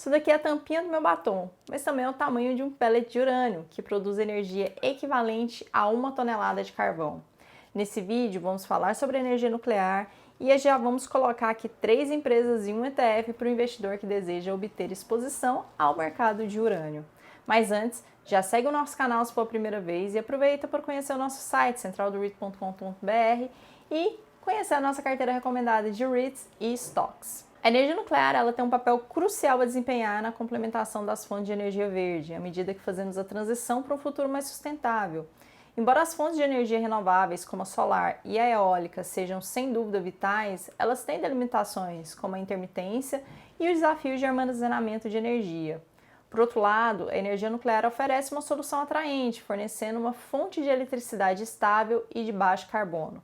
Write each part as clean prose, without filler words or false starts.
Isso daqui é a tampinha do meu batom, mas também é o tamanho de um pellet de urânio, que produz energia equivalente a 1 tonelada de carvão. Nesse vídeo vamos falar sobre energia nuclear e já vamos colocar aqui 3 empresas e um ETF para o investidor que deseja obter exposição ao mercado de urânio. Mas antes, já segue o nosso canal se for a primeira vez e aproveita para conhecer o nosso site centraldoreit.com.br e conhecer a nossa carteira recomendada de REITs e stocks. A energia nuclear ela tem um papel crucial a desempenhar na complementação das fontes de energia verde, à medida que fazemos a transição para um futuro mais sustentável. Embora as fontes de energia renováveis, como a solar e a eólica, sejam sem dúvida vitais, elas têm delimitações, como a intermitência e os desafios de armazenamento de energia. Por outro lado, a energia nuclear oferece uma solução atraente, fornecendo uma fonte de eletricidade estável e de baixo carbono.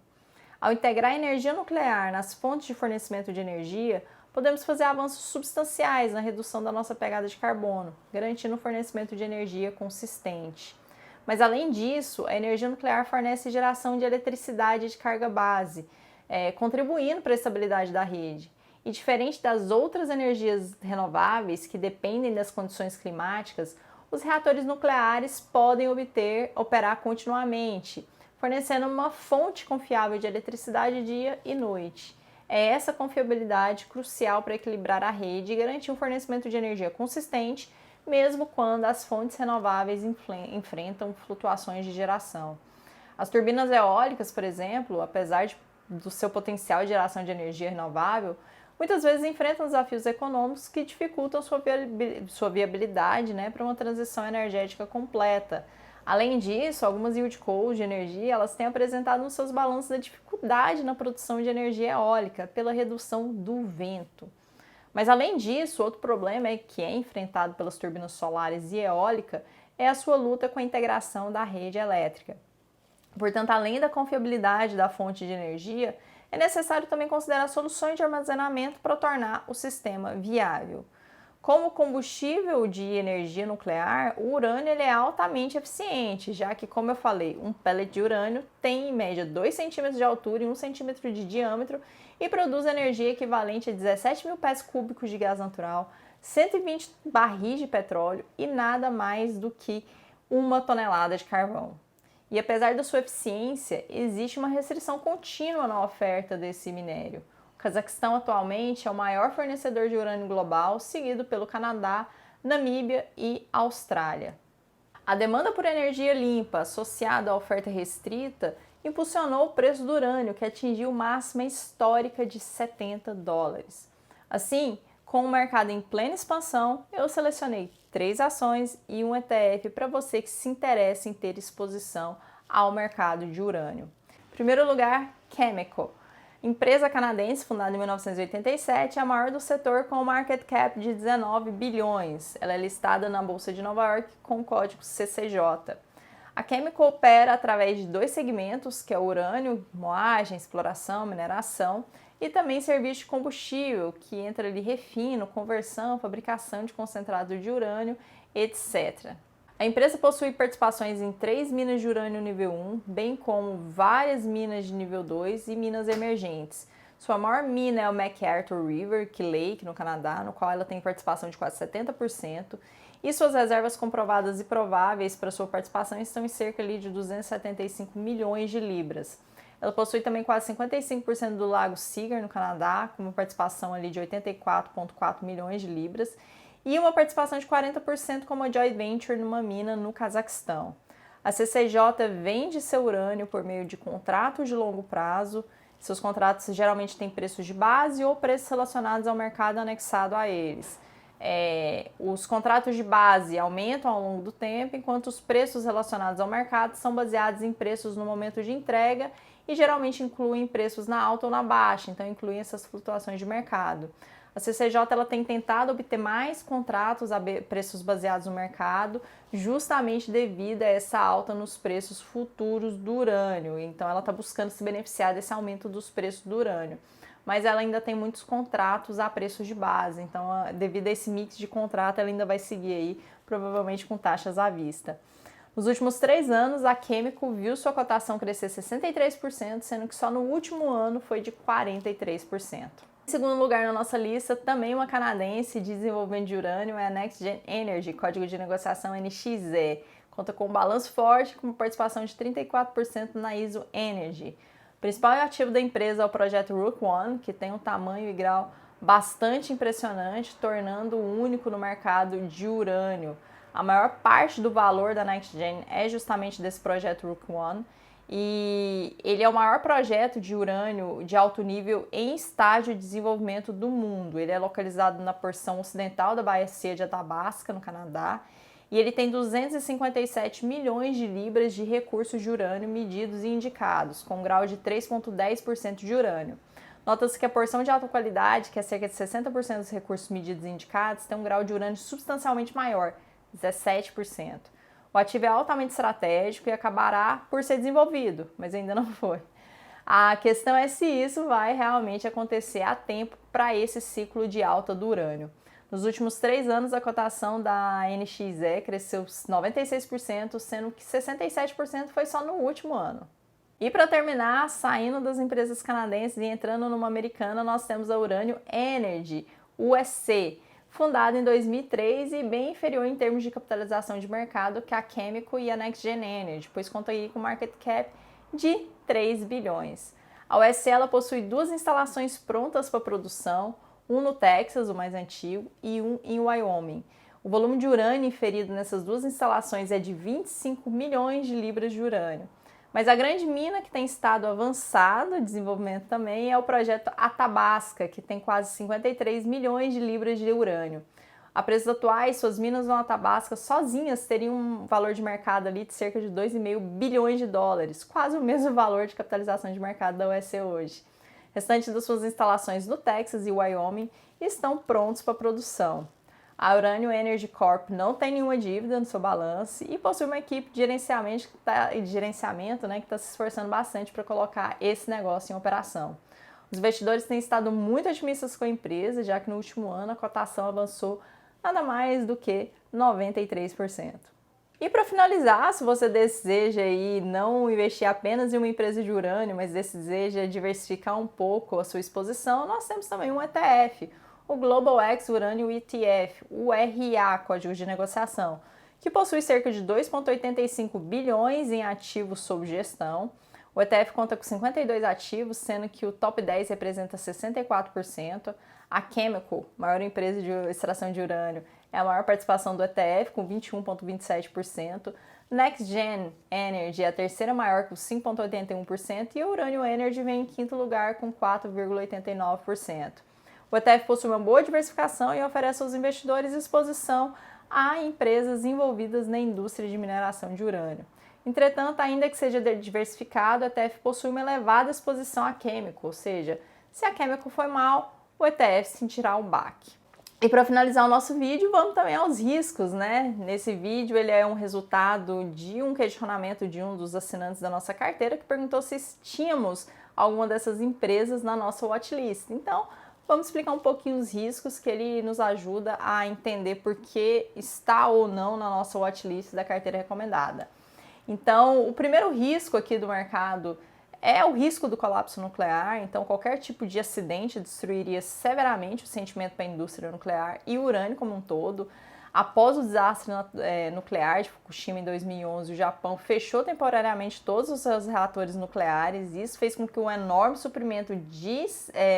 Ao integrar a energia nuclear nas fontes de fornecimento de energia, podemos fazer avanços substanciais na redução da nossa pegada de carbono, garantindo um fornecimento de energia consistente. Mas além disso, a energia nuclear fornece geração de eletricidade de carga base, contribuindo para a estabilidade da rede. E diferente das outras energias renováveis que dependem das condições climáticas, os reatores nucleares podem operar continuamente, fornecendo uma fonte confiável de eletricidade dia e noite. É essa confiabilidade crucial para equilibrar a rede e garantir um fornecimento de energia consistente, mesmo quando as fontes renováveis enfrentam flutuações de geração. As turbinas eólicas, por exemplo, apesar do seu potencial de geração de energia renovável, muitas vezes enfrentam desafios econômicos que dificultam sua viabilidade, para uma transição energética completa. Além disso, algumas yieldcos de energia elas têm apresentado nos seus balanços a dificuldade na produção de energia eólica pela redução do vento. Mas além disso, outro problema que é enfrentado pelas turbinas solares e eólica é a sua luta com a integração da rede elétrica. Portanto, além da confiabilidade da fonte de energia, é necessário também considerar soluções de armazenamento para tornar o sistema viável. Como combustível de energia nuclear, o urânio ele é altamente eficiente, já que, como eu falei, um pellet de urânio tem em média 2 centímetros de altura e 1 centímetro de diâmetro e produz energia equivalente a 17 mil pés cúbicos de gás natural, 120 barris de petróleo e nada mais do que 1 tonelada de carvão. E apesar da sua eficiência, existe uma restrição contínua na oferta desse minério. O Cazaquistão atualmente é o maior fornecedor de urânio global, seguido pelo Canadá, Namíbia e Austrália. A demanda por energia limpa, associada à oferta restrita, impulsionou o preço do urânio, que atingiu máxima histórica de $70. Assim, com o mercado em plena expansão, eu selecionei 3 ações e um ETF para você que se interessa em ter exposição ao mercado de urânio. Em primeiro lugar, Cameco. Empresa canadense fundada em 1987, é a maior do setor com um market cap de 19 bilhões. Ela é listada na Bolsa de Nova York com o código CCJ. A Cameco opera através de 2 segmentos, que é o urânio, moagem, exploração, mineração, e também serviço de combustível, que entra ali refino, conversão, fabricação de concentrado de urânio, etc. A empresa possui participações em 3 minas de urânio nível 1, bem como várias minas de nível 2 e minas emergentes. Sua maior mina é o McArthur River Lake, no Canadá, no qual ela tem participação de quase 70%, e suas reservas comprovadas e prováveis para sua participação estão em cerca ali de 275 milhões de libras. Ela possui também quase 55% do lago Seagar, no Canadá, com uma participação ali de 84,4 milhões de libras, e uma participação de 40% como a joint venture numa mina no Cazaquistão. A CCJ vende seu urânio por meio de contratos de longo prazo. Seus contratos geralmente têm preços de base ou preços relacionados ao mercado anexado a eles. Os contratos de base aumentam ao longo do tempo, enquanto os preços relacionados ao mercado são baseados em preços no momento de entrega e geralmente incluem preços na alta ou na baixa, então incluem essas flutuações de mercado. A CCJ ela tem tentado obter mais contratos a preços baseados no mercado, justamente devido a essa alta nos preços futuros do urânio. Então ela está buscando se beneficiar desse aumento dos preços do urânio. Mas ela ainda tem muitos contratos a preços de base, então devido a esse mix de contrato ela ainda vai seguir aí, provavelmente com taxas à vista. Nos últimos 3 anos, a Cameco viu sua cotação crescer 63%, sendo que só no último ano foi de 43%. segundo lugar na nossa lista, também uma canadense de desenvolvimento de urânio, é a NextGen Energy, código de negociação NXE. Conta com um balanço forte, com participação de 34% na ISO Energy. O principal ativo da empresa é o projeto Rook I, que tem um tamanho e grau bastante impressionante, tornando o único no mercado de urânio. A maior parte do valor da NextGen é justamente desse projeto Rook I, e ele é o maior projeto de urânio de alto nível em estágio de desenvolvimento do mundo. Ele é localizado na porção ocidental da Bacia de Athabasca, no Canadá, e ele tem 257 milhões de libras de recursos de urânio medidos e indicados, com um grau de 3,10% de urânio. Nota-se que a porção de alta qualidade, que é cerca de 60% dos recursos medidos e indicados, tem um grau de urânio substancialmente maior, 17%. O ativo é altamente estratégico e acabará por ser desenvolvido, mas ainda não foi. A questão é se isso vai realmente acontecer a tempo para esse ciclo de alta do urânio. Nos últimos 3 anos, a cotação da NXE cresceu 96%, sendo que 67% foi só no último ano. E para terminar, saindo das empresas canadenses e entrando numa americana, nós temos a Urânio Energy, USC, fundada em 2003 e bem inferior em termos de capitalização de mercado que a Cameco e a NextGen Energy, pois conta aí com market cap de 3 bilhões. A USC ela possui 2 instalações prontas para produção, um no Texas, o mais antigo, e um em Wyoming. O volume de urânio inferido nessas 2 instalações é de 25 milhões de libras de urânio. Mas a grande mina que tem estado avançado de desenvolvimento também é o projeto Athabasca, que tem quase 53 milhões de libras de urânio. A preços atuais, suas minas no Athabasca sozinhas teriam um valor de mercado ali de cerca de 2,5 bilhões de dólares, quase o mesmo valor de capitalização de mercado da USC hoje. O restante das suas instalações no Texas e Wyoming estão prontos para produção. A Urânio Energy Corp não tem nenhuma dívida no seu balanço e possui uma equipe de gerenciamento que está se esforçando bastante para colocar esse negócio em operação. Os investidores têm estado muito otimistas com a empresa, já que no último ano a cotação avançou nada mais do que 93%. E para finalizar, se você deseja aí não investir apenas em uma empresa de urânio, mas deseja diversificar um pouco a sua exposição, nós temos também um ETF, o Global X Uranium ETF, URA, código de negociação, que possui cerca de 2,85 bilhões em ativos sob gestão. O ETF conta com 52 ativos, sendo que o top 10 representa 64%. A Cameco, maior empresa de extração de urânio, é a maior participação do ETF, com 21,27%. NextGen Energy é a terceira maior, com 5,81%. E a Urânio Energy vem em quinto lugar, com 4,89%. O ETF possui uma boa diversificação e oferece aos investidores exposição a empresas envolvidas na indústria de mineração de urânio. Entretanto, ainda que seja diversificado, o ETF possui uma elevada exposição à Cameco, ou seja, se a Cameco foi mal, o ETF sentirá um baque. E para finalizar o nosso vídeo, vamos também aos riscos, né? Nesse vídeo ele é um resultado de um questionamento de um dos assinantes da nossa carteira que perguntou se tínhamos alguma dessas empresas na nossa watchlist. Então, vamos explicar um pouquinho os riscos que ele nos ajuda a entender por que está ou não na nossa watchlist da carteira recomendada. Então, o primeiro risco aqui do mercado é o risco do colapso nuclear. Então, qualquer tipo de acidente destruiria severamente o sentimento para a indústria nuclear e o urânio como um todo. Após o desastre nuclear de Fukushima em 2011, o Japão fechou temporariamente todos os seus reatores nucleares. Isso fez com que um enorme suprimento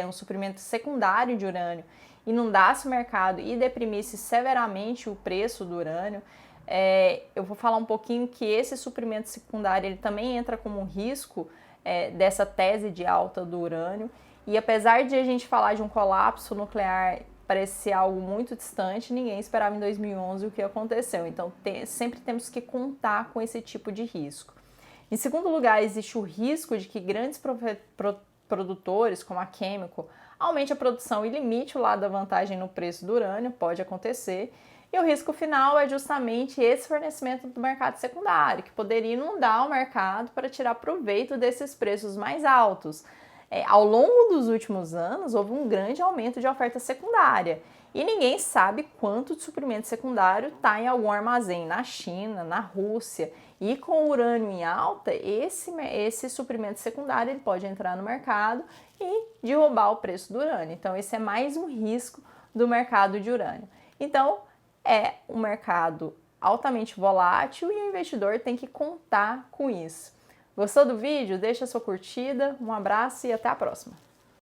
um suprimento secundário de urânio inundasse o mercado e deprimisse severamente o preço do urânio. Eu vou falar um pouquinho que esse suprimento secundário ele também entra como um risco dessa tese de alta do urânio. E apesar de a gente falar de um colapso nuclear parecer algo muito distante, ninguém esperava em 2011 o que aconteceu. Então, sempre temos que contar com esse tipo de risco. Em segundo lugar, existe o risco de que grandes produtores, como a Cameco, aumente a produção e limite o lado da vantagem no preço do urânio, pode acontecer. E o risco final é justamente esse fornecimento do mercado secundário, que poderia inundar o mercado para tirar proveito desses preços mais altos. Ao longo dos últimos anos, houve um grande aumento de oferta secundária E ninguém sabe quanto de suprimento secundário está em algum armazém na China, na Rússia. E com o urânio em alta, esse suprimento secundário ele pode entrar no mercado e derrubar o preço do urânio. Então, esse é mais um risco do mercado de urânio. Então, é um mercado altamente volátil e o investidor tem que contar com isso. Gostou do vídeo? Deixa a sua curtida, um abraço e até a próxima!